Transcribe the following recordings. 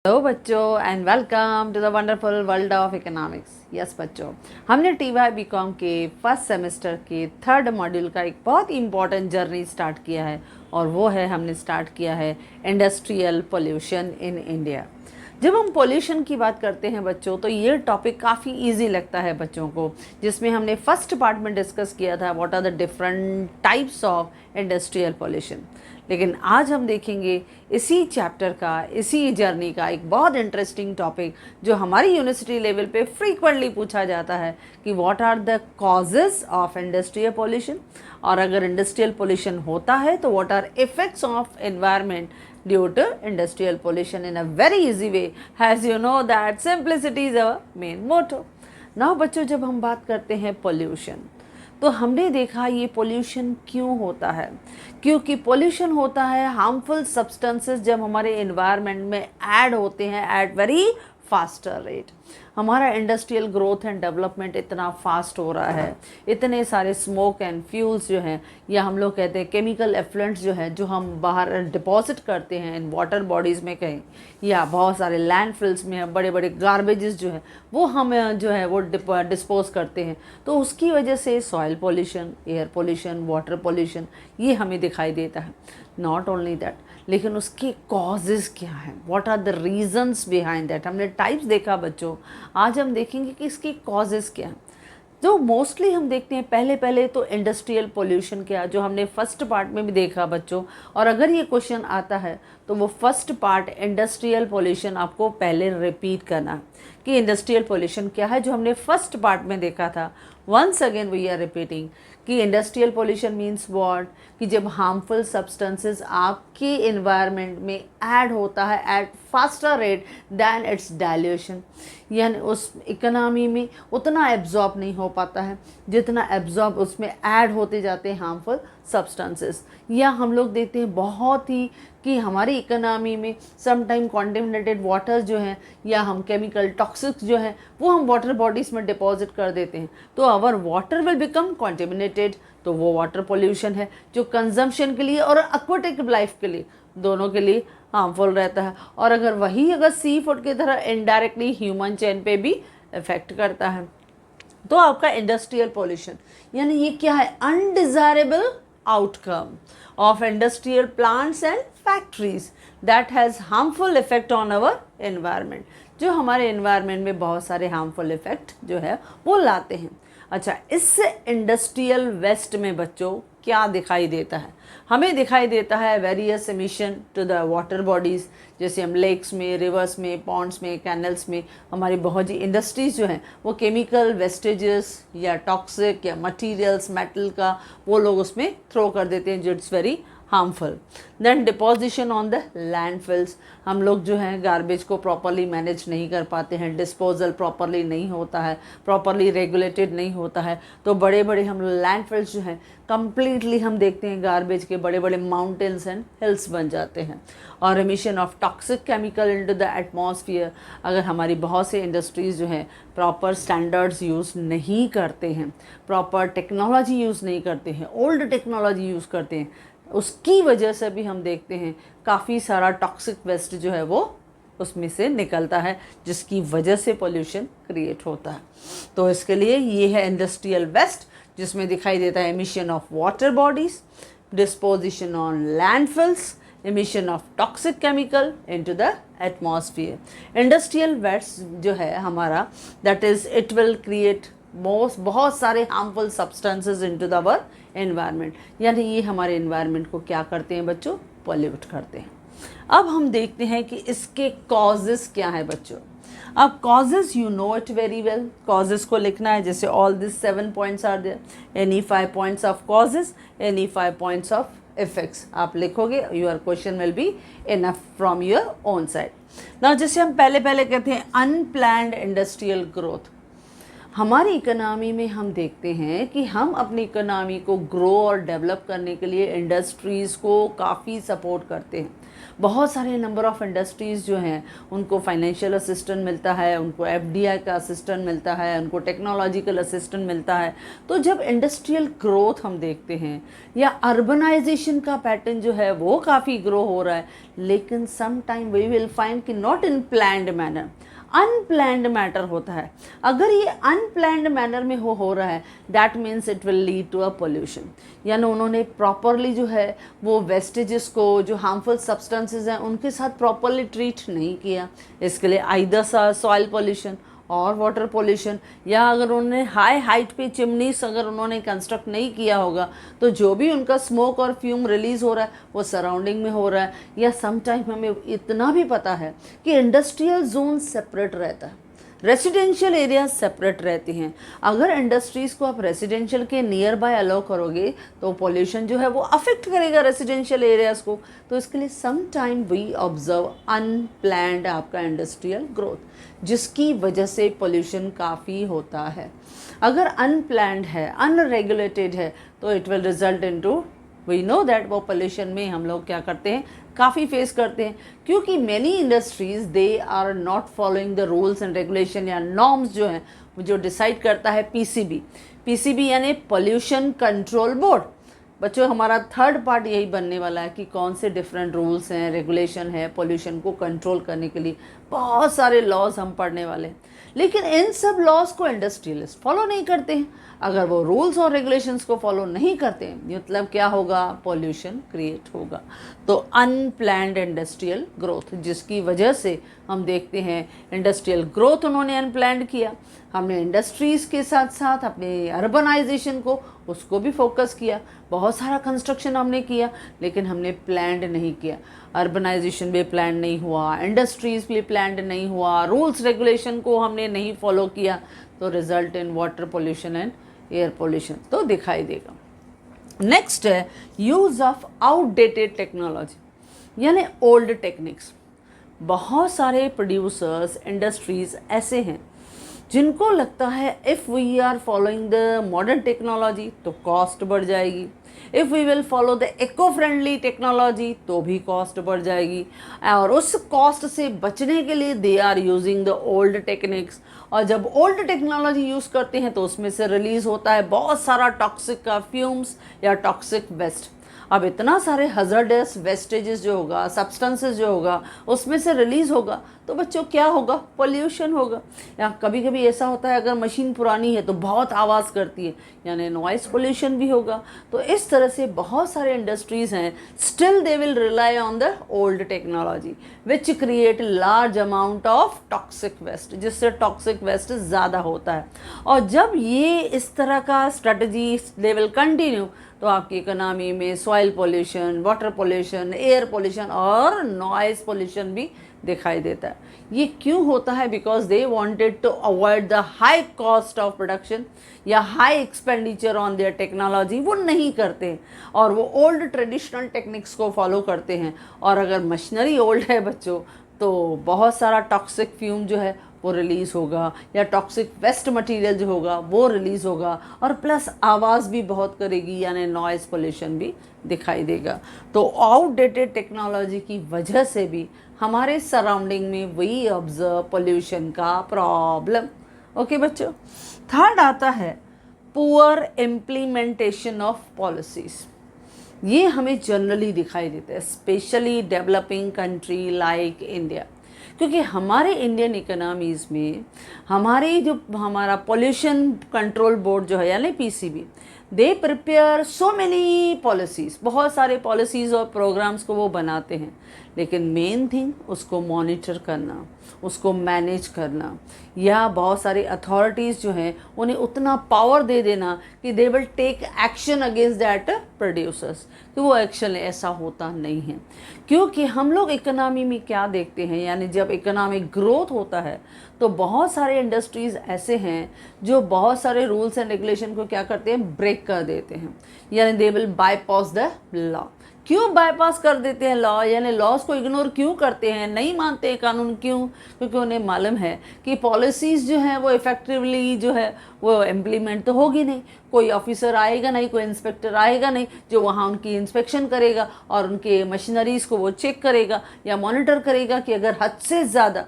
Hello बच्चों and welcome to the wonderful world of economics. Yes बच्चों, हमने TY BCom के फर्स्ट सेमेस्टर के थर्ड मॉड्यूल का एक बहुत ही इम्पॉर्टेंट जर्नी स्टार्ट किया है और वो है हमने स्टार्ट किया है इंडस्ट्रियल पोल्यूशन इन इंडिया। जब हम पोल्यूशन की बात करते हैं बच्चों तो ये टॉपिक काफ़ी इजी लगता है बच्चों को, जिसमें हमने फर्स्ट पार्ट में डिस्कस किया था what are the different types of industrial pollution. लेकिन आज हम देखेंगे इसी चैप्टर का, इसी जर्नी का एक बहुत इंटरेस्टिंग टॉपिक जो हमारी यूनिवर्सिटी लेवल पे फ्रीक्वेंटली पूछा जाता है कि what are the causes of industrial pollution, और अगर इंडस्ट्रियल पोल्यूशन होता है तो what are effects of environment due to industrial pollution in a very easy way, as you know that simplicity is our main motto. Now बच्चों, जब हम बात करते हैं पोल्यूशन तो हमने देखा ये पोल्यूशन क्यों होता है। क्योंकि पोल्यूशन होता है हार्मफुल सब्सटेंसेस जब हमारे एनवायरनमेंट में ऐड होते हैं एट वेरी फास्टर रेट। हमारा इंडस्ट्रियल ग्रोथ एंड डेवलपमेंट इतना फास्ट हो रहा है, इतने सारे स्मोक एंड फ्यूल्स जो हैं, या हम लोग कहते हैं केमिकल एफ्लुएंट्स जो है, जो हम बाहर डिपॉजिट करते हैं इन वाटर बॉडीज़ में कहीं, या बहुत सारे लैंडफिल्स में बड़े बड़े गार्बेजेस जो है वो हम जो है वो डिस्पोज करते हैं, तो उसकी वजह से soil pollution, air pollution, water pollution ये हमें दिखाई देता है। नॉट ओनली दैट, लेकिन उसके कॉजेज़ क्या हैं, what are the reasons behind that. हमने टाइप्स देखा बच्चों, आज हम देखेंगे कि इसके कॉजेज़ क्या हैं। जो मोस्टली हम देखते हैं पहले तो इंडस्ट्रियल पोल्यूशन क्या, जो हमने फर्स्ट पार्ट में भी देखा बच्चों, और अगर ये क्वेश्चन आता है तो वो फर्स्ट पार्ट इंडस्ट्रियल पोल्यूशन आपको पहले रिपीट करना है कि इंडस्ट्रियल पोल्यूशन क्या है, जो हमने फर्स्ट पार्ट में देखा था। Once again we are repeating कि इंडस्ट्रियल पोल्यूशन मीन्स व्हाट, कि जब हार्मफुल सब्सटेंसेस आपके एनवायरनमेंट में ऐड होता है at faster rate than its dilution, यानी उस इकोनॉमी में उतना एब्जॉर्ब नहीं हो पाता है जितना एब्जॉर्ब उसमें ऐड होते जाते हैं हार्मफुल सब्सटेंसेस। या हम लोग देखते हैं बहुत ही कि हमारी इकोनॉमी में समटाइम कॉन्टेमिनेटेड वाटर जो हैं, या हम केमिकल टॉक्सिक्स जो हैं वो हम वाटर बॉडीज़ में डिपॉजिट कर देते हैं, तो our water will become contaminated. तो वो वाटर पोल्यूशन है जो कंजम्पशन के लिए और एक्वेटिक लाइफ के लिए दोनों के लिए हार्मफुल रहता है। और अगर सी फूड की तरह इनडायरेक्टली ह्यूमन चेन पे भी इफेक्ट करता है। तो आपका इंडस्ट्रियल पोल्यूशन यानी ये क्या है, undesirable outcome of industrial plants and factories that has harmful effect on our environment, जो हमारे environment में बहुत सारे harmful effect जो है वो लाते हैं। अच्छा, इस इंडस्ट्रियल वेस्ट में बच्चों क्या दिखाई देता है, हमें दिखाई देता है various emission to the water bodies, जैसे हम लेक्स में, रिवर्स में, पॉन्ड्स में, कैनल्स में हमारी बहुत सी इंडस्ट्रीज़ जो हैं वो केमिकल वेस्टेजेस या टॉक्सिक या मटेरियल्स मेटल का वो लोग उसमें थ्रो कर देते हैं, जो it's very harmful. Then deposition on the landfills, हम लोग जो हैं गार्बेज को प्रॉपरली मैनेज नहीं कर पाते हैं, डिस्पोजल प्रॉपरली नहीं होता है, प्रॉपरली रेगुलेटेड नहीं होता है, तो बड़े बड़े हम लैंडफिल्स जो हैं कम्प्लीटली हम देखते हैं गार्बेज के बड़े बड़े माउंटेन्स एंड हिल्स बन जाते हैं। और emission of toxic chemical into the atmosphere, अगर हमारी बहुत से इंडस्ट्रीज़ जो हैं प्रॉपर स्टैंडर्ड्स यूज़ नहीं करते हैं, प्रॉपर टेक्नोलॉजी यूज़ नहीं करते हैं, ओल्ड टेक्नोलॉजी यूज़ करते हैं, उसकी वजह से भी हम देखते हैं काफ़ी सारा टॉक्सिक वेस्ट जो है वो उसमें से निकलता है, जिसकी वजह से पोल्यूशन क्रिएट होता है। तो इसके लिए ये है इंडस्ट्रियल वेस्ट, जिसमें दिखाई देता है emission of water bodies, deposition on landfills, emission of toxic chemical into the atmosphere. Industrial waste जो है हमारा, that is it will create बहुत सारे harmful substances into the our environment, यानी ये हमारे एनवायरनमेंट को क्या करते हैं बच्चों, पॉल्यूट करते हैं। अब हम देखते हैं कि इसके कॉजेज़ क्या है बच्चों। अब causes you know it very well, causes को लिखना है, जैसे all this 7 points are there, any 5 points of causes, any 5 points of effects आप लिखोगे, your question will be enough from your own side. ना जैसे हम पहले कहते हैं अनप्लैन्ड इंडस्ट्रियल ग्रोथ, हमारी इकोनॉमी में हम देखते हैं कि हम अपनी इकोनॉमी को ग्रो और डेवलप करने के लिए इंडस्ट्रीज़ को काफ़ी सपोर्ट करते हैं, बहुत सारे नंबर ऑफ़ इंडस्ट्रीज़ जो हैं उनको फाइनेंशियल असिस्टेंट मिलता है, उनको एफडीआई का असिस्टेंट मिलता है, उनको टेक्नोलॉजिकल असिस्टेंट मिलता है। तो जब इंडस्ट्रियल ग्रोथ हम देखते हैं या अर्बनाइजेशन का पैटर्न जो है वो काफ़ी ग्रो हो रहा है, लेकिन some time we will find कि not in planned manner, unplanned matter होता है। अगर ये अनप्लैंड मैनर में हो रहा है, that means it will lead to a pollution. यानी उन्होंने प्रॉपरली जो है वो वेस्टेजेस को, जो हार्मफुल सब्सटेंसेस हैं उनके साथ प्रॉपरली ट्रीट नहीं किया। इसके लिए आइदर सॉइल पोल्यूशन और वाटर पोल्यूशन, या अगर उन्होंने हाई हाइट पे चिमनीस अगर उन्होंने कंस्ट्रक्ट नहीं किया होगा तो जो भी उनका स्मोक और फ्यूम रिलीज़ हो रहा है वो सराउंडिंग में हो रहा है। या सम टाइम हमें इतना भी पता है कि इंडस्ट्रियल जोन सेपरेट रहता है, रेसिडेंशियल एरिया सेपरेट रहते हैं। अगर इंडस्ट्रीज़ को आप रेसिडेंशियल के नियर बाय अलाउ करोगे तो पोल्यूशन जो है वो अफेक्ट करेगा रेसिडेंशियल एरियाज़ को। तो इसके लिए some time we observe unplanned आपका इंडस्ट्रियल ग्रोथ, जिसकी वजह से पोल्यूशन काफ़ी होता है। अगर अनप्लैंड है, अनरेगुलेटेड है, तो it will result into, we know that वो पोल्यूशन में हम लोग क्या करते हैं, काफ़ी फेस करते हैं, क्योंकि many industries they are not following the rules and regulation या नॉर्म्स जो हैं जो डिसाइड करता है पीसीबी यानी पोल्यूशन कंट्रोल बोर्ड। बच्चों हमारा थर्ड पार्ट यही बनने वाला है कि कौन से डिफरेंट रूल्स हैं, रेगुलेशन है पोल्यूशन को कंट्रोल करने के लिए। बहुत सारे लॉज हम पढ़ने वाले हैं, लेकिन इन सब लॉज को इंडस्ट्रियलिस्ट फॉलो नहीं करते हैं। अगर वो रूल्स और रेगुलेशंस को फॉलो नहीं करते हैं, मतलब क्या होगा, पोल्यूशन क्रिएट होगा। तो अनप्लैंड इंडस्ट्रियल ग्रोथ, जिसकी वजह से हम देखते हैं इंडस्ट्रियल ग्रोथ उन्होंने अनप्लैंड किया। हमने इंडस्ट्रीज़ के साथ साथ अपने अर्बनाइजेशन को, उसको भी फोकस किया। बहुत सारा कंस्ट्रक्शन हमने किया, लेकिन हमने प्लान्ड नहीं किया। अर्बनाइजेशन भी प्लान नहीं हुआ, इंडस्ट्रीज़ भी प्लान्ड नहीं हुआ, रूल्स रेगुलेशन को हमने नहीं फॉलो किया, तो result in water pollution and air pollution तो दिखाई देगा। नेक्स्ट है यूज़ ऑफ आउटडेटेड टेक्नोलॉजी यानी ओल्ड टेक्निक्स। बहुत सारे प्रोड्यूसर्स, इंडस्ट्रीज़ ऐसे हैं जिनको लगता है if we are following the modern technology तो कॉस्ट बढ़ जाएगी, if we will follow the eco friendly technology तो भी कॉस्ट बढ़ जाएगी, और उस कॉस्ट से बचने के लिए they are using the old techniques. और जब ओल्ड टेक्नोलॉजी यूज़ करते हैं तो उसमें से रिलीज़ होता है बहुत सारा टॉक्सिक का फ्यूम्स या टॉक्सिक वेस्ट। अब इतना सारे हज़ार्डस वेस्टेजेस जो होगा, सब्सटेंसेस जो होगा, उसमें से रिलीज़ होगा तो बच्चों क्या होगा, पोल्यूशन होगा। या कभी कभी ऐसा होता है अगर मशीन पुरानी है तो बहुत आवाज़ करती है, यानी नॉइस पोल्यूशन भी होगा। तो इस तरह से बहुत सारे इंडस्ट्रीज़ हैं, still they will rely on the old technology which create large amount of toxic waste, जिससे टॉक्सिक वेस्ट ज़्यादा होता है। और जब ये इस तरह का स्ट्रेटजी दे विल कंटिन्यू तो आपकी इकोनॉमी में soil pollution, water pollution, air pollution और नॉइस पोल्यूशन भी दिखाई देता है। ये क्यों होता है? Because they wanted to avoid the high cost of production या high expenditure on their technology, वो नहीं करते हैं और वो ओल्ड ट्रेडिशनल टेक्निक्स को फॉलो करते हैं। और अगर मशीनरी ओल्ड है बच्चों तो बहुत सारा टॉक्सिक फ्यूम जो है वो रिलीज़ होगा, या टॉक्सिक वेस्ट मटेरियल जो होगा वो रिलीज़ होगा, और प्लस आवाज़ भी बहुत करेगी, यानी नॉइस पोल्यूशन भी दिखाई देगा। तो आउटडेटेड टेक्नोलॉजी की वजह से भी हमारे सराउंडिंग में वी ऑब्जर्व पोल्यूशन का प्रॉब्लम। ओके बच्चों, थर्ड आता है पुअर इम्प्लीमेंटेशन ऑफ पॉलिसीज़। ये हमें जनरली दिखाई देता है, specially developing country like India, क्योंकि हमारे इंडियन इकोनॉमीज़ में हमारा पोल्यूशन कंट्रोल बोर्ड जो है यानी PCB, they prepare so many policies, बहुत सारे पॉलिसीज़ और प्रोग्राम्स को वो बनाते हैं, लेकिन मेन थिंग उसको मॉनिटर करना, उसको मैनेज करना, या बहुत सारी अथॉरिटीज़ जो हैं उन्हें उतना पावर दे देना कि they will take action against that producers, कि वो एक्शन ऐसा होता नहीं है। क्योंकि हम लोग इकोनॉमी में क्या देखते हैं, यानी जब इकोनॉमिक ग्रोथ होता है तो बहुत सारे इंडस्ट्रीज़ ऐसे हैं जो बहुत सारे रूल्स एंड रेगुलेशन को क्या करते हैं, ब्रेक कर देते हैं, यानी दे विल बाईपास द लॉ। क्यों बाईपास कर देते हैं लॉ, यानी लॉज को इग्नोर क्यों करते हैं, नहीं मानते हैं कानून, क्यों? क्योंकि उन्हें मालूम है कि पॉलिसीज़ जो हैं वो इफ़ेक्टिवली जो है वो इम्प्लीमेंट तो होगी नहीं, कोई ऑफिसर आएगा नहीं, कोई इंस्पेक्टर आएगा नहीं जो वहाँ उनकी इंस्पेक्शन करेगा और उनके मशीनरीज़ को वो चेक करेगा या मॉनिटर करेगा कि अगर हद से ज़्यादा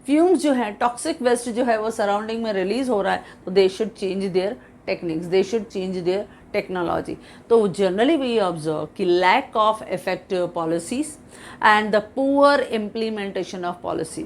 फ्यूम्स जो है, टॉक्सिक वेस्ट जो है वो सराउंडिंग में रिलीज़ हो रहा है, तो they should change their techniques, they should change their technology. तो जनरली वी ऑब्जर्व कि lack of effective policies and the poor implementation of policy,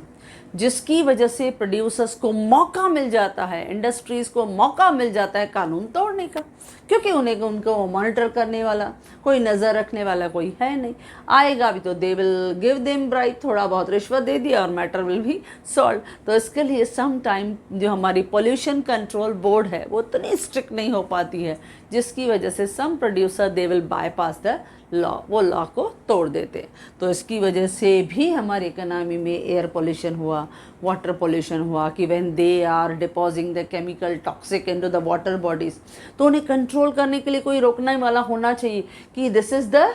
जिसकी वजह से प्रोड्यूसर्स को मौका मिल जाता है, इंडस्ट्रीज़ को मौका मिल जाता है कानून तोड़ने का, क्योंकि उन्हें उनको मॉनिटर करने वाला, कोई नज़र रखने वाला कोई है नहीं। आएगा भी तो they will give them bribe, थोड़ा बहुत रिश्वत दे दिया और मैटर विल भी सॉल्व। तो इसके लिए सम टाइम जो हमारी पोल्यूशन कंट्रोल बोर्ड है वो इतनी स्ट्रिक्ट नहीं हो पाती है, जिसकी वजह से some producer they will bypass the law, वो लॉ को तोड़ देते। तो इसकी वजह से भी हमारी इकोनॉमी में एयर पोल्यूशन हुआ, वाटर पोल्यूशन हुआ, कि when they are depositing the chemical toxic into the water bodies, तो उन्हें कंट्रोल करने के लिए कोई रोकने वाला होना चाहिए कि this is the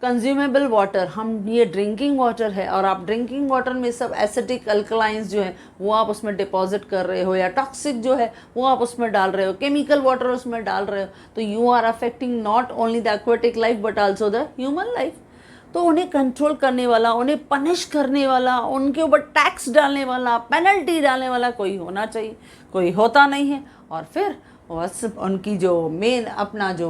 consumable water, हम ये ड्रिंकिंग वाटर है और आप ड्रिंकिंग वाटर में सब एसिडिक अल्कलाइंस जो है वो आप उसमें डिपॉजिट कर रहे हो, या टॉक्सिक जो है वो आप उसमें डाल रहे हो, केमिकल वाटर उसमें डाल रहे हो, तो you are affecting not only the aquatic life but also the human life. तो उन्हें कंट्रोल करने वाला, उन्हें पनिश करने वाला, उनके ऊपर टैक्स डालने वाला, पेनल्टी डालने वाला कोई होना चाहिए, कोई होता नहीं है। और फिर बस उनकी जो मेन अपना जो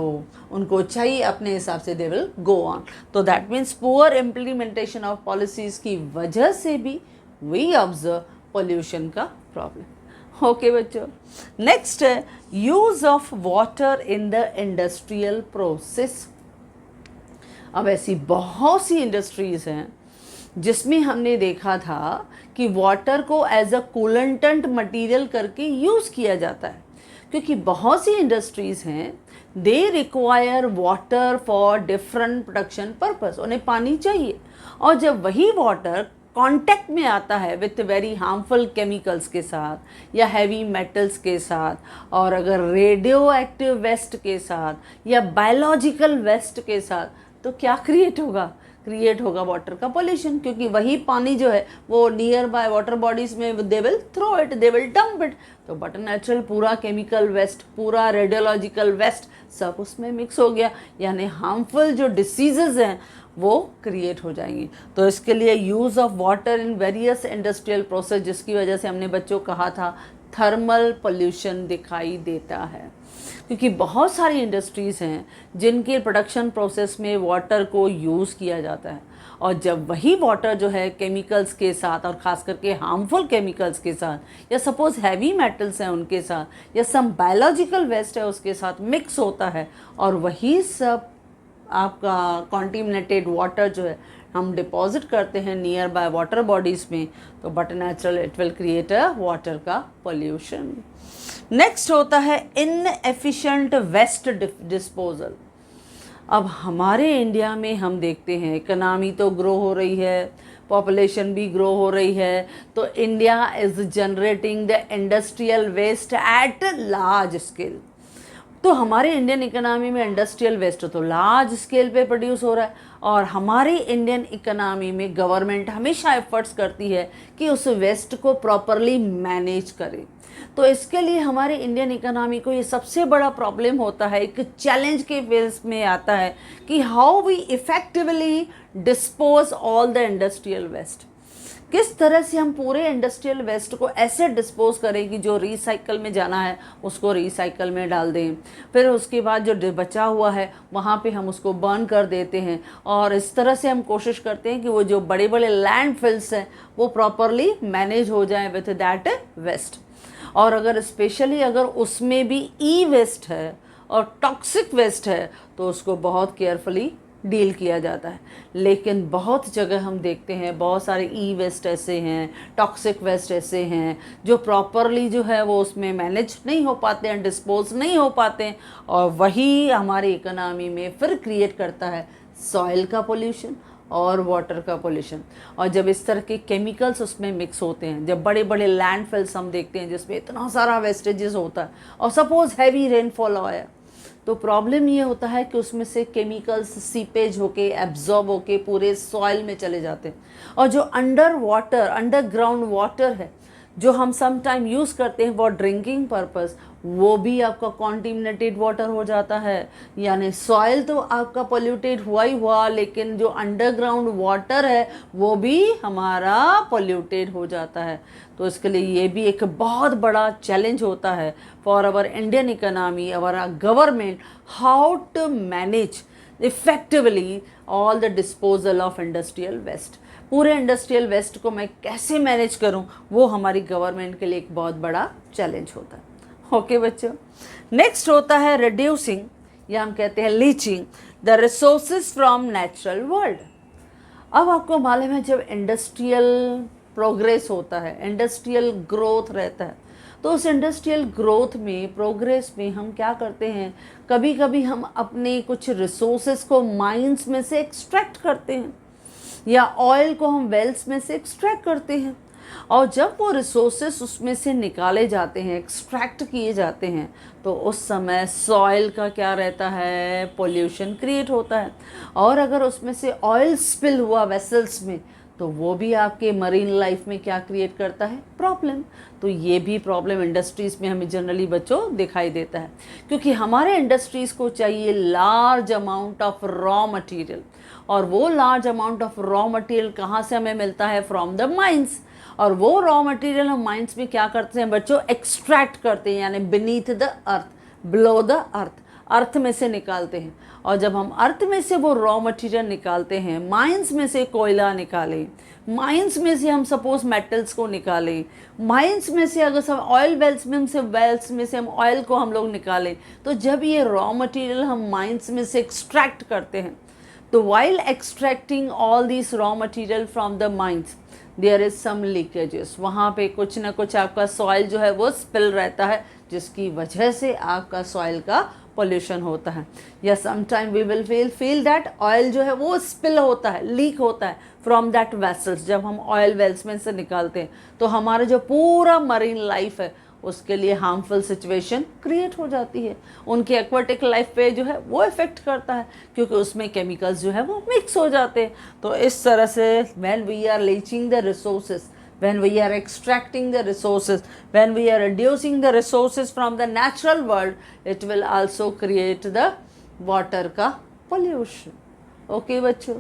उनको चाहिए अपने हिसाब से दे विल गो ऑन। तो that means poor implementation of policies की वजह से भी वी ऑब्जर्व पोल्यूशन का प्रॉब्लम। ओके बच्चों, नेक्स्ट है use of water in the industrial process. अब ऐसी बहुत सी इंडस्ट्रीज़ हैं जिसमें हमने देखा था कि वाटर को एज अ कूलेंटेंट मटेरियल करके यूज़ किया जाता है, क्योंकि बहुत सी इंडस्ट्रीज़ हैं they require water for different production purpose, उन्हें पानी चाहिए, और जब वही वाटर कांटेक्ट में आता है विथ वेरी हार्मफुल केमिकल्स के साथ या हैवी मेटल्स के साथ, और अगर रेडियो एक्टिव वेस्ट के साथ या बायोलॉजिकल वेस्ट के साथ, तो क्या क्रिएट होगा वाटर का पोल्यूशन, क्योंकि वही पानी जो है वो नियर बाय वाटर बॉडीज़ में they will throw it, they will dump it. तो बट नेचुरल पूरा केमिकल वेस्ट, पूरा रेडियोलॉजिकल वेस्ट सब उसमें मिक्स हो गया, यानी हार्मफुल जो डिसीजेज हैं वो क्रिएट हो जाएंगी। तो इसके लिए use of water in various industrial process, जिसकी वजह से हमने बच्चों कहा था थर्मल पोल्यूशन दिखाई देता है, क्योंकि बहुत सारी इंडस्ट्रीज़ हैं जिनके प्रोडक्शन प्रोसेस में वाटर को यूज़ किया जाता है, और जब वही वाटर जो है केमिकल्स के साथ, और ख़ास करके हार्मफुल केमिकल्स के साथ, या सपोज़ हैवी मेटल्स हैं उनके साथ, या सम बायोलॉजिकल वेस्ट है उसके साथ मिक्स होता है, और वही सब आपका कॉन्टिमिनेटेड वाटर जो है हम डिपॉजिट करते हैं नियर बाय वाटर बॉडीज़ में, तो but natural it will create a water का पोल्यूशन। नेक्स्ट होता है इनएफिशिएंट वेस्ट डिस्पोजल। अब हमारे इंडिया में हम देखते हैं इकनॉमी तो ग्रो हो रही है, पॉपुलेशन भी ग्रो हो रही है, तो India is generating the industrial waste at large scale. तो हमारे इंडियन इकोनॉमी में इंडस्ट्रियल वेस्ट तो लार्ज स्केल पे प्रोड्यूस हो रहा है, और हमारी इंडियन इकोनॉमी में गवर्नमेंट हमेशा एफर्ट्स करती है कि उस वेस्ट को प्रॉपरली मैनेज करे। तो इसके लिए हमारे इंडियन इकोनॉमी को ये सबसे बड़ा प्रॉब्लम होता है, एक चैलेंज के फेस में आता है कि how we effectively dispose all the industrial waste. किस तरह से हम पूरे इंडस्ट्रियल वेस्ट को ऐसे डिस्पोज करें कि जो रिसाइकल में जाना है उसको रिसाइकल में डाल दें, फिर उसके बाद जो बचा हुआ है वहाँ पे हम उसको बर्न कर देते हैं, और इस तरह से हम कोशिश करते हैं कि वो जो बड़े बड़े लैंडफिल्स हैं वो प्रॉपरली मैनेज हो जाए विथ दैट वेस्ट। और अगर स्पेशली अगर उसमें भी ई वेस्ट है और टॉक्सिक वेस्ट है तो उसको बहुत केयरफुली डील किया जाता है। लेकिन बहुत जगह हम देखते हैं बहुत सारे ई वेस्ट ऐसे हैं, टॉक्सिक वेस्ट ऐसे हैं जो प्रॉपरली जो है वो उसमें मैनेज नहीं हो पाते हैं, डिस्पोज नहीं हो पाते हैं, और वही हमारी इकोनॉमी में फिर क्रिएट करता है सॉइल का पोल्यूशन और वाटर का पोल्यूशन। और जब इस तरह के केमिकल्स उसमें मिक्स होते हैं, जब बड़े बड़े लैंडफिल्स हम देखते हैं जिसमें इतना सारा वेस्टेजेस होता है, और सपोज़ हैवी रेनफॉल आया तो प्रॉब्लम ये होता है कि उसमें से केमिकल्स सीपेज होके एब्जॉर्ब होके पूरे सॉइल में चले जाते हैं, और जो अंडरग्राउंड वाटर है जो हम सम टाइम यूज़ करते हैं फॉर ड्रिंकिंग पर्पस, वो भी आपका कॉन्टिमिनेटेड वाटर हो जाता है। यानी सॉइल तो आपका पोल्यूटेड हुआ ही हुआ, लेकिन जो अंडरग्राउंड वाटर है वो भी हमारा पोल्यूटेड हो जाता है। तो इसके लिए ये भी एक बहुत बड़ा चैलेंज होता है for our Indian economy, our government, how to manage effectively all the disposal of industrial waste. पूरे इंडस्ट्रियल वेस्ट को मैं कैसे मैनेज करूं, वो हमारी गवर्नमेंट के लिए एक बहुत बड़ा चैलेंज होता है। ओके बच्चों, नेक्स्ट होता है रिड्यूसिंग, या हम कहते हैं leaching the resources from natural world. अब आपको मालूम है जब इंडस्ट्रियल प्रोग्रेस होता है, इंडस्ट्रियल ग्रोथ रहता है, तो उस इंडस्ट्रियल ग्रोथ में, प्रोग्रेस में हम क्या करते हैं, कभी कभी हम अपने कुछ रिसोर्सेज को माइंस में से एक्सट्रैक्ट करते हैं, या ऑयल को हम वेल्स में से एक्सट्रैक्ट करते हैं। और जब वो रिसोर्सेस उसमें से निकाले जाते हैं, एक्सट्रैक्ट किए जाते हैं, तो उस समय सॉइल का क्या रहता है, पोल्यूशन क्रिएट होता है। और अगर उसमें से ऑयल स्पिल हुआ वेसल्स में, तो वो भी आपके मरीन लाइफ में क्या क्रिएट करता है, प्रॉब्लम। तो ये भी प्रॉब्लम इंडस्ट्रीज़ में हमें जनरली बच्चों दिखाई देता है, क्योंकि हमारे इंडस्ट्रीज़ को चाहिए large amount of raw material, और वो large amount of raw material कहाँ से हमें मिलता है, फ्रॉम द माइंस। और वो रॉ मटेरियल हम माइंस में क्या करते हैं बच्चों, एक्सट्रैक्ट करते हैं, यानी beneath the earth, below the earth में से निकालते हैं। और जब हम अर्थ में से वो रॉ मटेरियल निकालते हैं, माइंस में से कोयला निकालें, माइंस में से हम सपोज मेटल्स को निकालें, माइंस में से अगर सब ऑयल वेल्स में से हम ऑयल को हम लोग निकालें, तो जब ये रॉ मटेरियल हम माइंस में से एक्सट्रैक्ट करते हैं, तो while extracting all these raw material from the mines, there is some leakages। वहाँ पे कुछ ना कुछ आपका सॉइल जो है वो स्पिल रहता है, जिसकी वजह से आपका सॉइल का पोल्यूशन होता है। या sometime we will feel that oil जो है वो स्पिल होता है, लीक होता है फ्रॉम दैट वेसल्स। जब हम ऑयल वेल्स में से निकालते हैं, तो हमारा जो पूरा मरीन लाइफ है उसके लिए हार्मफुल सिचुएशन क्रिएट हो जाती है। उनके एक्वाटिक लाइफ पे जो है वो इफ़ेक्ट करता है, क्योंकि उसमें केमिकल्स जो है वो मिक्स हो जाते हैं। तो इस तरह से when we are leaching the resources, when we are extracting the resources, when we are reducing the resources from the natural world, it will also create the water का pollution। ओके बच्चों,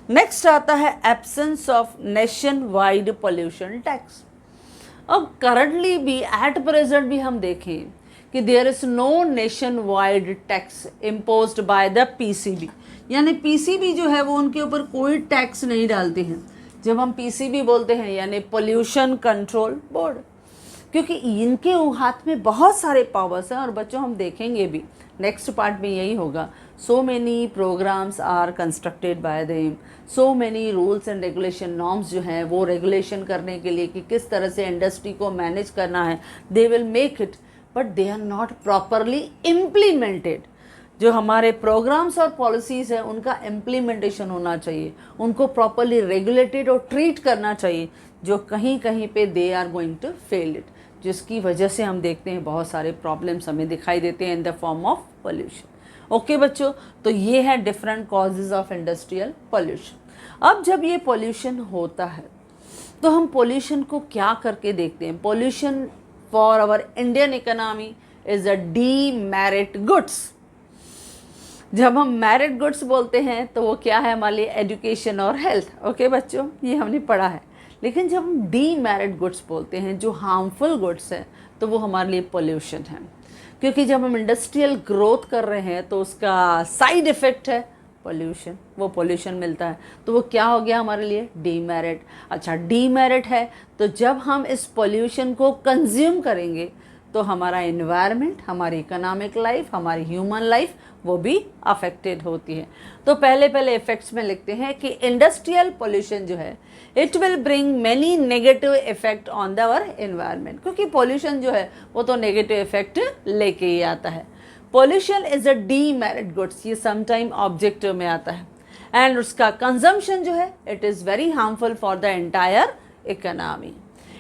next आता है absence of nation wide pollution tax. अब currently भी, at present भी हम देखें कि there is no nation wide tax imposed by the PCB. यानी पीसीबी जो है वो उनके ऊपर कोई टैक्स नहीं डालते हैं। जब हम पीसीबी बोलते हैं यानी पोल्यूशन कंट्रोल बोर्ड, क्योंकि इनके हाथ में बहुत सारे पावर्स हैं। और बच्चों हम देखेंगे भी नेक्स्ट पार्ट में यही होगा, so many programmes are constructed by them, so many rules and regulation, norms जो हैं वो रेगुलेशन करने के लिए कि किस तरह से इंडस्ट्री को मैनेज करना है, they will make it, but they are not properly implemented. जो हमारे प्रोग्राम्स और पॉलिसीज़ हैं उनका इम्प्लीमेंटेशन होना चाहिए, उनको प्रॉपरली रेगुलेटेड और ट्रीट करना चाहिए, जो कहीं कहीं पे they are going to fail it, जिसकी वजह से हम देखते हैं बहुत सारे प्रॉब्लम्स हमें दिखाई देते हैं in the form of pollution. Okay बच्चों, तो ये है different causes of industrial pollution. अब जब ये पोल्यूशन होता है तो हम पोल्यूशन को क्या करके देखते हैं। Pollution for our Indian economy is a demerit goods. जब हम मेरिट गुड्स बोलते हैं तो वो क्या है हमारे लिए, एजुकेशन और हेल्थ। ओके बच्चों, ये हमने पढ़ा है। लेकिन जब हम डीमेरिट गुड्स बोलते हैं, जो हार्मफुल गुड्स हैं, तो वो हमारे लिए पोल्यूशन है। क्योंकि जब हम इंडस्ट्रियल ग्रोथ कर रहे हैं तो उसका साइड इफ़ेक्ट है पोल्यूशन, वो पोल्यूशन मिलता है, तो वो क्या हो गया हमारे लिए, डीमेरिट। अच्छा, डीमेरिट है तो जब हम इस पोल्यूशन को कंज्यूम करेंगे तो हमारा एनवायरनमेंट, हमारी इकोनॉमिक लाइफ, हमारी ह्यूमन लाइफ वो भी अफेक्टेड होती है। तो पहले इफ़ेक्ट्स में लिखते हैं कि इंडस्ट्रियल पोल्यूशन जो है it will bring many negative effect on the our environment, क्योंकि पोल्यूशन जो है वो तो नेगेटिव इफेक्ट लेके ही आता है। Pollution is a demerit goods, ये समटाइम ऑब्जेक्टिव में आता है, एंड उसका कंजम्पशन जो है it is very harmful for the entire economy.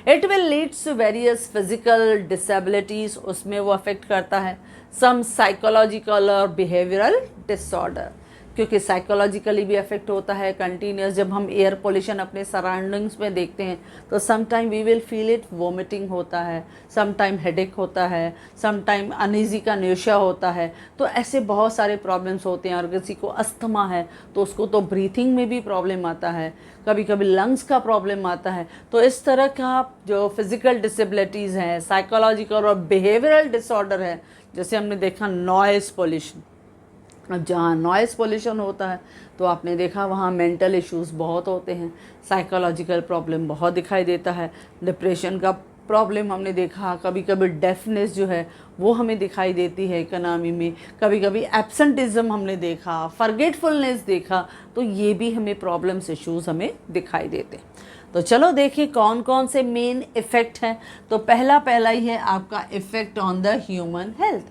It will leads to various physical disabilities, उसमें वो अफेक्ट करता है, सम साइकोलॉजिकल और बिहेवियरल डिसऑर्डर, क्योंकि साइकोलॉजिकली भी अफेक्ट होता है कंटिन्यूस। जब हम एयर पोल्यूशन अपने सराउंडिंग्स में देखते हैं तो some time we will feel it, vomiting होता है, सम टाइम हेडेक होता है, सम टाइम अनईजी का न्यूशा होता है। तो ऐसे बहुत सारे प्रॉब्लम्स होते हैं। और किसी को अस्थमा है तो उसको तो ब्रीथिंग में भी प्रॉब्लम आता है, कभी कभी लंग्स का प्रॉब्लम आता है। तो इस तरह का जो फिज़िकल डिसेबिलिटीज़ हैं, साइकोलॉजिकल और बिहेवियरल डिसऑर्डर है, जैसे हमने देखा नॉइज़ पोल्यूशन। अब जहाँ नॉइज़ पोल्यूशन होता है तो आपने देखा वहाँ मेंटल इश्यूज़ बहुत होते हैं, साइकोलॉजिकल प्रॉब्लम बहुत दिखाई देता है, डिप्रेशन का प्रॉब्लम हमने देखा, कभी कभी डेफनेस जो है वो हमें दिखाई देती है इकोनॉमी में, कभी कभी एब्सेंटिज्म हमने देखा, फॉरगेटफुलनेस देखा। तो ये भी हमें प्रॉब्लम्स इश्यूज़ हमें दिखाई देते हैं। तो चलो देखिए कौन कौन से मेन इफ़ेक्ट हैं। तो पहला ही है आपका effect on the human health,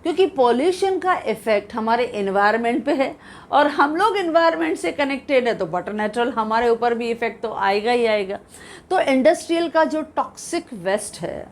क्योंकि पॉल्यूशन का इफ़ेक्ट हमारे एनवायरनमेंट पे है और हम लोग एनवायरनमेंट से कनेक्टेड है, तो बट नेचुरल हमारे ऊपर भी इफ़ेक्ट तो आएगा ही आएगा। तो इंडस्ट्रियल का जो टॉक्सिक वेस्ट है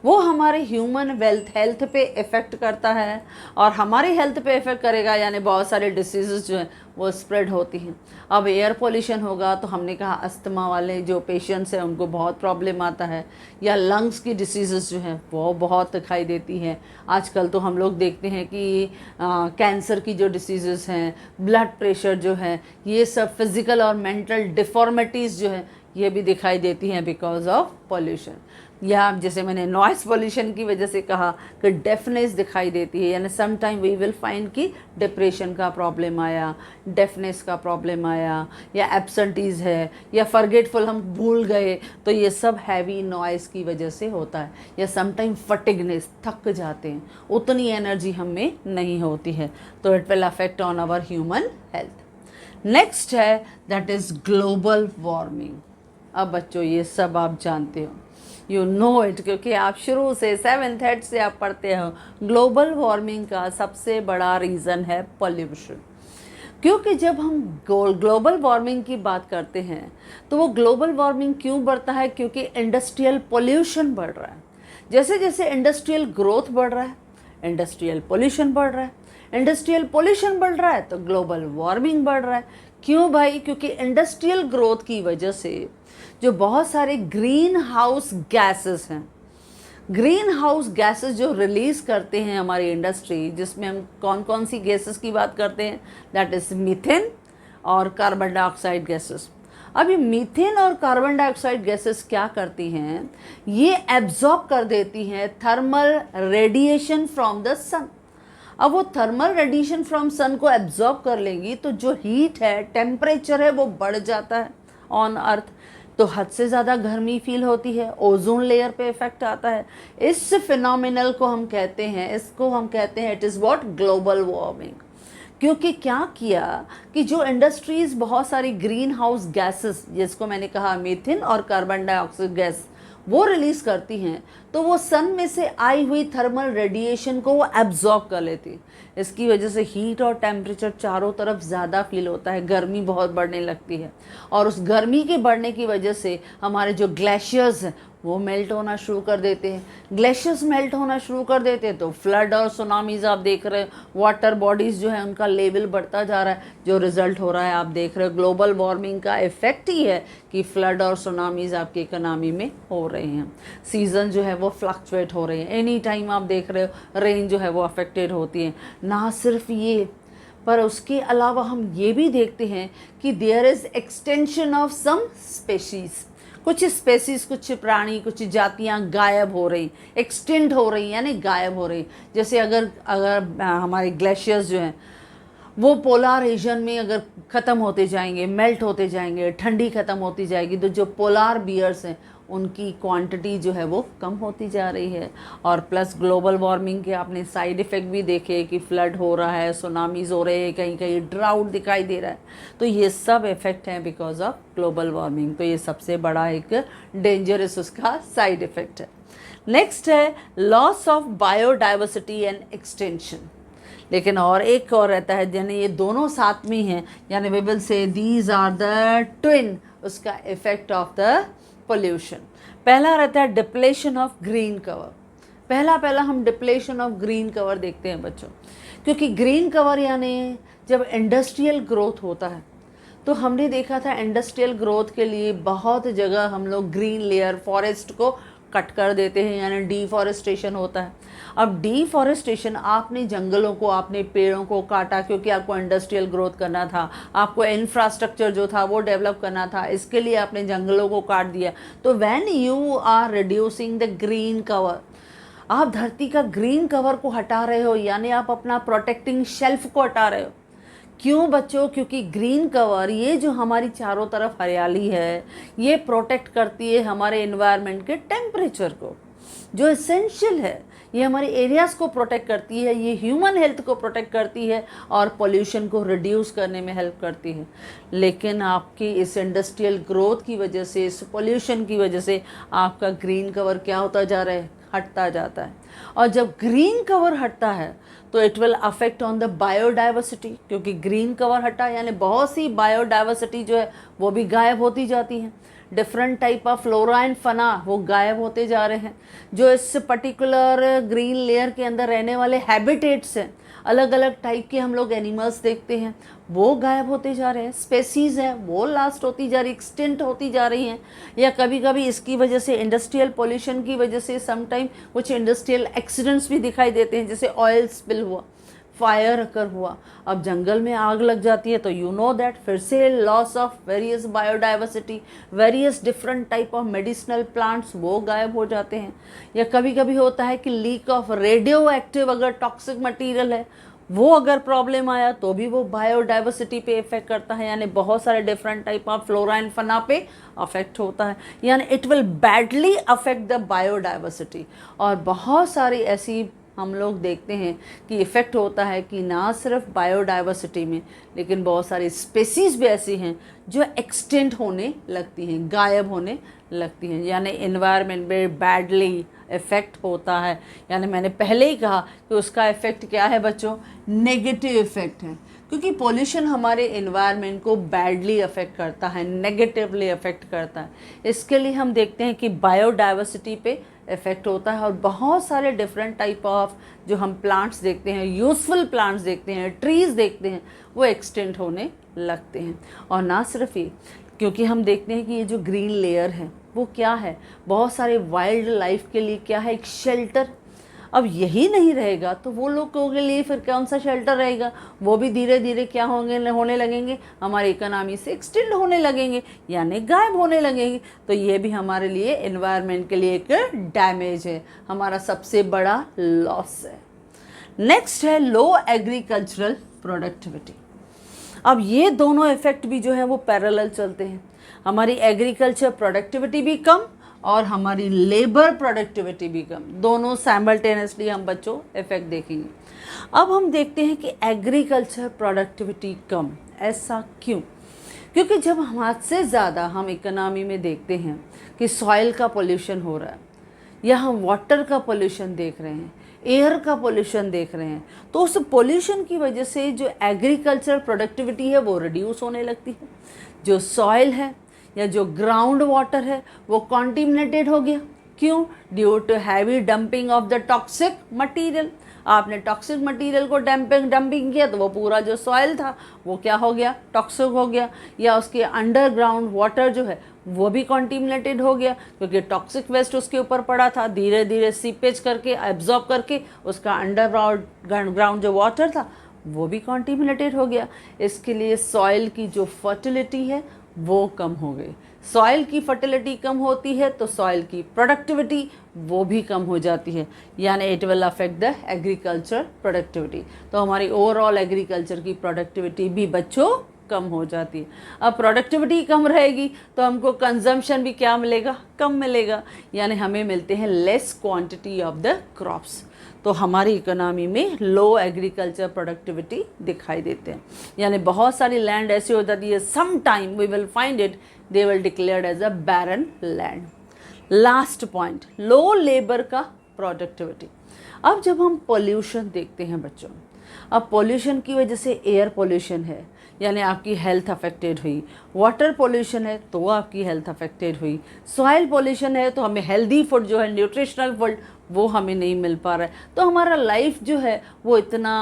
वो हमारे ह्यूमन हेल्थ पे इफ़ेक्ट करता है, और हमारी हेल्थ पे इफ़ेक्ट करेगा, यानी बहुत सारे डिसीज़ जो हैं वो स्प्रेड होती हैं। अब एयर पोल्यूशन होगा तो हमने कहा अस्थमा वाले जो पेशेंट्स हैं उनको बहुत प्रॉब्लम आता है, या लंग्स की डिसीज़ जो हैं वो बहुत दिखाई देती हैं। आजकल तो हम लोग देखते हैं कि कैंसर की जो डिसीज़ हैं, ब्लड प्रेशर जो है, ये सब फिज़िकल और मेंटल डिफॉर्मिटीज़ जो है ये भी दिखाई देती हैं बिकॉज ऑफ पॉल्यूशन। या जैसे मैंने नॉइस पॉल्यूशन की वजह से कहा कि डेफनेस दिखाई देती है, यानी some time we will find कि डिप्रेशन का प्रॉब्लम आया, डेफनेस का प्रॉब्लम आया, या एब्सेंटीज़ है, या फॉरगेटफुल हम भूल गए, तो ये सब हैवी नॉइस की वजह से होता है। या सम टाइम फटिगनेस, थक जाते हैं, उतनी एनर्जी हम में नहीं होती है, तो it will affect on our human health. Next है दैट इज़ ग्लोबल वार्मिंग। अब बच्चों ये सब आप जानते हो, यू नो इट, क्योंकि आप शुरू से 7th 8th से आप पढ़ते हो। ग्लोबल वार्मिंग का सबसे बड़ा रीज़न है पॉल्यूशन, क्योंकि जब हम ग्लोबल वार्मिंग की बात करते हैं तो वो ग्लोबल वार्मिंग क्यों बढ़ता है, क्योंकि इंडस्ट्रियल पोल्यूशन बढ़ रहा है। जैसे जैसे इंडस्ट्रियल ग्रोथ बढ़ रहा है, इंडस्ट्रियल पोल्यूशन बढ़ रहा है, इंडस्ट्रियल पोल्यूशन बढ़ रहा है तो ग्लोबल वार्मिंग बढ़ रहा है। क्यों भाई? क्योंकि इंडस्ट्रियल ग्रोथ की वजह से जो बहुत सारे ग्रीन हाउस गैसेस हैं, ग्रीन हाउस गैसेस जो रिलीज़ करते हैं हमारी इंडस्ट्री, जिसमें हम कौन कौन सी गैसेस की बात करते हैं, दैट इज़ मीथेन और कार्बन डाइऑक्साइड गैसेस। अब ये मीथेन और कार्बन डाइऑक्साइड गैसेस क्या करती हैं, ये एब्जॉर्ब कर देती हैं थर्मल रेडिएशन फ्रॉम द सन। अब वो थर्मल रेडिएशन फ्रॉम सन को एब्जॉर्ब कर लेंगी तो जो हीट है, टेम्परेचर है, वो बढ़ जाता है ऑन अर्थ, तो हद से ज़्यादा गर्मी फील होती है, ओजोन लेयर पे इफेक्ट आता है। इस फिनोमिनल को हम कहते हैं, इसको हम कहते हैं it is what, global warming. क्योंकि क्या किया कि जो इंडस्ट्रीज़ बहुत सारी ग्रीन हाउस गैसेस, जिसको मैंने कहा मीथेन और कार्बन डाइऑक्साइड गैस, वो रिलीज़ करती हैं, तो वो सन में से आई हुई थर्मल रेडिएशन को वो एब्जॉर्ब कर लेती। इसकी वजह से हीट और टेम्परेचर चारों तरफ ज़्यादा फील होता है, गर्मी बहुत बढ़ने लगती है, और उस गर्मी के बढ़ने की वजह से हमारे जो ग्लेशियर्स हैं वो मेल्ट होना शुरू कर देते हैं। ग्लेशियर्स मेल्ट होना शुरू कर देते हैं तो फ्लड और सुनामीज़ आप देख रहे हो, वाटर बॉडीज़ जो है उनका लेवल बढ़ता जा रहा है, जो रिज़ल्ट हो रहा है आप देख रहे हो। ग्लोबल वार्मिंग का इफ़ेक्ट ही है कि फ्लड और सुनामीज़ आपकी इकोनॉमी में हो रहे हैं। सीज़न जो है वो फ्लक्चुएट हो रहे हैं, एनी टाइम आप देख रहे हो रेन जो है वो अफेक्टेड होती है। ना सिर्फ ये, पर उसके अलावा हम ये भी देखते हैं कि there is extension of some species. कुछ स्पेसीज, कुछ प्राणी, कुछ जातियां गायब हो रही, एक्सटेंड हो रही, यानी गायब हो रही। जैसे अगर हमारे ग्लेशियर्स जो हैं वो पोलार रीजन में अगर ख़त्म होते जाएंगे, मेल्ट होते जाएंगे, ठंडी ख़त्म होती जाएगी, तो जो पोलार बियर्स हैं उनकी क्वांटिटी जो है वो कम होती जा रही है। और प्लस ग्लोबल वार्मिंग के आपने साइड इफ़ेक्ट भी देखे कि फ्लड हो रहा है, सुनामीज़ हो रहे हैं, कहीं कहीं ड्राउट दिखाई दे रहा है। तो ये सब इफ़ेक्ट हैं बिकॉज ऑफ ग्लोबल वार्मिंग। तो ये सबसे बड़ा एक डेंजरस उसका साइड इफ़ेक्ट है। नेक्स्ट है loss of biodiversity and extension. लेकिन और एक और रहता है, यानी ये दोनों साथ में हैं, यानी we will say these are the twin, उसका इफ़ेक्ट ऑफ द पोल्यूशन। पहला रहता है डिप्लेशन ऑफ ग्रीन कवर। पहला हम डिप्लेशन ऑफ ग्रीन कवर देखते हैं बच्चों, क्योंकि ग्रीन कवर यानी जब इंडस्ट्रियल ग्रोथ होता है तो हमने देखा था इंडस्ट्रियल ग्रोथ के लिए बहुत जगह हम लोग ग्रीन लेयर फॉरेस्ट को कट कर देते हैं, यानी डिफॉरेस्टेशन होता है। अब डिफॉरेस्टेशन, आपने जंगलों को, आपने पेड़ों को काटा क्योंकि आपको इंडस्ट्रियल ग्रोथ करना था, आपको इंफ्रास्ट्रक्चर जो था वो डेवलप करना था, इसके लिए आपने जंगलों को काट दिया। तो when you are reducing the green cover, आप धरती का ग्रीन कवर को हटा रहे हो, यानी आप अपना प्रोटेक्टिंग शेल्फ को हटा रहे हो। क्यों बच्चों? क्योंकि ग्रीन कवर, ये जो हमारी चारों तरफ हरियाली है, ये प्रोटेक्ट करती है हमारे एनवायरनमेंट के टेम्परेचर को, जो एसेंशियल है। ये हमारे एरियाज़ को प्रोटेक्ट करती है, ये ह्यूमन हेल्थ को प्रोटेक्ट करती है और पोल्यूशन को रिड्यूस करने में हेल्प करती है। लेकिन आपकी इस इंडस्ट्रियल ग्रोथ की वजह से, इस पोल्यूशन की वजह से आपका ग्रीन कवर क्या होता जा रहा है? हटता जाता है। और जब ग्रीन कवर हटता है तो it will affect on the biodiversity, क्योंकि ग्रीन कवर हटा यानी बहुत सी बायोडाइवर्सिटी जो है वो भी गायब होती जाती है। Different type of flora and fauna वो गायब होते जा रहे हैं। जो इस पर्टिकुलर ग्रीन लेयर के अंदर रहने वाले हैबिटेट्स हैं, अलग अलग टाइप के हम लोग एनिमल्स देखते हैं, वो गायब होते जा रहे हैं। स्पेसीज़ हैं वो लास्ट होती जा रही, एक्सटिंक्ट होती जा रही हैं। या कभी कभी इसकी वजह से, इंडस्ट्रियल पोल्यूशन की वजह से समटाइम कुछ इंडस्ट्रियल एक्सीडेंट्स भी दिखाई देते हैं, जैसे ऑयल स्पिल हुआ, फायर अकर हुआ। अब जंगल में आग लग जाती है तो यू नो दैट फिर से loss of various biodiversity, various different type of medicinal plants वो गायब हो जाते हैं। या कभी कभी होता है कि लीक ऑफ रेडियो एक्टिव अगर टॉक्सिक मटीरियल है, वो अगर प्रॉब्लम आया तो भी वो बायोडाइवर्सिटी पे इफेक्ट करता है, यानी बहुत सारे different type of flora and fauna पे अफेक्ट होता है, यानी it will badly affect the biodiversity. और बहुत सारी ऐसी हम लोग देखते हैं कि इफ़ेक्ट होता है कि ना सिर्फ बायोडाइवर्सिटी में, लेकिन बहुत सारी स्पेसीज़ भी ऐसी हैं जो एक्सटेंट होने लगती हैं, गायब होने लगती हैं, यानी एनवायरनमेंट में बैडली इफ़ेक्ट होता है। यानी मैंने पहले ही कहा कि उसका इफ़ेक्ट क्या है बच्चों? नेगेटिव इफ़ेक्ट है, क्योंकि पॉल्यूशन हमारे एनवायरनमेंट को बैडली अफेक्ट करता है, नेगेटिवली अफेक्ट करता है। इसके लिए हम देखते हैं कि बायोडाइवर्सिटी पे इफ़ेक्ट होता है और बहुत सारे डिफरेंट टाइप ऑफ जो हम प्लांट्स देखते हैं, यूज़फुल प्लांट्स देखते हैं, ट्रीज़ देखते हैं, वो एक्सटेंट होने लगते हैं। और ना सिर्फ ये, क्योंकि हम देखते हैं कि ये जो ग्रीन लेयर है वो क्या है? बहुत सारे वाइल्ड लाइफ के लिए क्या है? एक शेल्टर। अब यही नहीं रहेगा तो वो लोगों के लिए फिर कौन सा शेल्टर रहेगा? वो भी धीरे धीरे क्या होने लगेंगे? हमारी इकोनॉमी से एक्सटेंड होने लगेंगे, यानी गायब होने लगेंगे। तो ये भी हमारे लिए एनवायरनमेंट के लिए एक डैमेज है, हमारा सबसे बड़ा लॉस है। नेक्स्ट है लो एग्रीकल्चरल प्रोडक्टिविटी। अब ये दोनों इफेक्ट भी जो है वो पैरेलल चलते हैं। हमारी एग्रीकल्चर प्रोडक्टिविटी भी कम और हमारी लेबर प्रोडक्टिविटी भी कम, दोनों साइमल्टेनियसली हम बच्चों इफेक्ट देखेंगे। अब हम देखते हैं कि एग्रीकल्चर प्रोडक्टिविटी कम, ऐसा क्यों? क्योंकि जब हद से ज़्यादा हम इकोनॉमी में देखते हैं कि सॉइल का पोल्यूशन हो रहा है, या हम वाटर का पोल्यूशन देख रहे हैं, एयर का पोल्यूशन देख रहे हैं, तो उस पोल्यूशन की वजह से जो एग्रीकल्चर प्रोडक्टिविटी है वो रिड्यूस होने लगती है। जो सॉइल है या जो ग्राउंड वाटर है वो कॉन्टिमिनेटेड हो गया। क्यों? Due to heavy dumping of the toxic material. आपने टॉक्सिक मटीरियल को डंपिंग किया तो वो पूरा जो सॉइल था वो क्या हो गया? टॉक्सिक हो गया। या उसके अंडरग्राउंड वाटर जो है वो भी कॉन्टिमिनेटेड हो गया, क्योंकि टॉक्सिक वेस्ट उसके ऊपर पड़ा था, धीरे धीरे सीपेज करके एब्जॉर्ब करके उसका अंडरग्राउंड जो वाटर था वो भी कॉन्टिमिनेटेड हो गया। इसके लिए सॉइल की जो फर्टिलिटी है वो कम हो गई। सॉइल की फर्टिलिटी कम होती है तो सॉइल की प्रोडक्टिविटी वो भी कम हो जाती है, यानी it will affect the agriculture productivity. तो हमारी ओवरऑल एग्रीकल्चर की प्रोडक्टिविटी भी बच्चों कम हो जाती है। अब प्रोडक्टिविटी कम रहेगी तो हमको कंजम्पशन भी क्या मिलेगा? कम मिलेगा, यानी हमें मिलते हैं less quantity of the crops. तो हमारी इकोनॉमी में लो एग्रीकल्चर प्रोडक्टिविटी दिखाई देते हैं, यानी बहुत सारी लैंड ऐसी हो जाती है, some time we will find it they will declared as a barren land. Last point, low labour का प्रोडक्टिविटी। अब जब हम पोल्यूशन देखते हैं बच्चों, अब पोल्यूशन की वजह से एयर पोल्यूशन है यानी आपकी हेल्थ अफेक्टेड हुई। वाटर पोल्यूशन है तो आपकी हेल्थ अफेक्टेड हुई। सॉइल पोल्यूशन है तो हमें हेल्दी फूड जो है, न्यूट्रिशनल फूड, वो हमें नहीं मिल पा रहा है, तो हमारा लाइफ जो है वो इतना,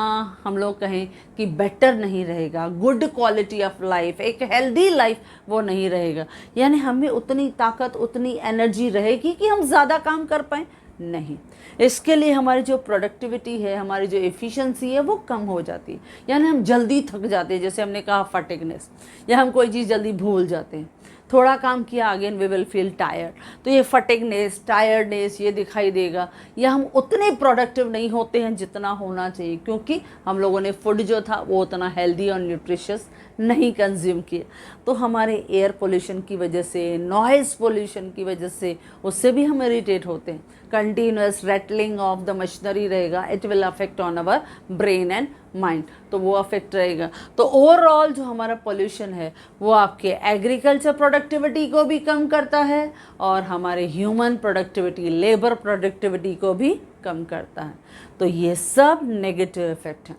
हम लोग कहें कि बेटर नहीं रहेगा। गुड क्वालिटी ऑफ लाइफ, एक हेल्दी लाइफ वो नहीं रहेगा। यानी हमें उतनी ताकत, उतनी एनर्जी रहेगी कि हम ज़्यादा काम कर पाएँ? नहीं। इसके लिए हमारी जो प्रोडक्टिविटी है, हमारी जो एफिशिएंसी है वो कम हो जाती है। यानी हम जल्दी थक जाते हैं, जैसे हमने कहा फटिगनेस, या हम कोई चीज़ जल्दी भूल जाते हैं। थोड़ा काम किया, again we will feel tired. तो ये फटिगनेस, टायर्डनेस ये दिखाई देगा, या हम उतने प्रोडक्टिव नहीं होते हैं जितना होना चाहिए, क्योंकि हम लोगों ने फूड जो था वो उतना हेल्दी और न्यूट्रिशियस नहीं कंज्यूम किया। तो हमारे एयर पोल्यूशन की वजह से, नॉइज़ पोल्यूशन की वजह से, उससे भी हम इरिटेट होते हैं। Continuous rattling of the machinery रहेगा, it will affect on our brain and mind, तो वो अफेक्ट रहेगा। तो ओवरऑल जो हमारा पोल्यूशन है वो आपके एग्रीकल्चर प्रोडक्टिविटी को भी कम करता है और हमारे ह्यूमन प्रोडक्टिविटी, लेबर प्रोडक्टिविटी को भी कम करता है। तो ये सब नेगेटिव इफेक्ट हैं।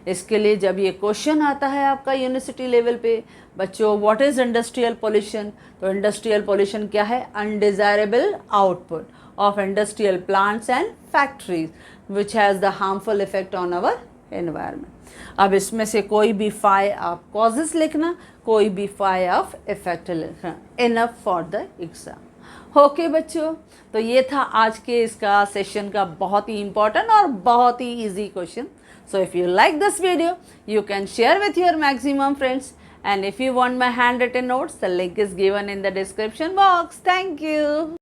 इसके लिए जब ये क्वेश्चन आता है आपका यूनिवर्सिटी लेवल पे, बच्चों व्हाट इज़ इंडस्ट्रियल पोल्यूशन, तो इंडस्ट्रियल पोल्यूशन क्या है? Undesirable output of industrial plants and factories which has the harmful effect on our environment. अब इसमें से कोई भी 5 आप कॉजेस लिखना, कोई भी 5 ऑफ इफेक्ट लिखना, enough for the exam. Okay बच्चों, तो ये था आज के इसका सेशन का बहुत ही इंपॉर्टेंट और बहुत ही easy question. So if you like this video, you can share with your maximum friends, and if you want my handwritten notes, the link is given in the description box. Thank you.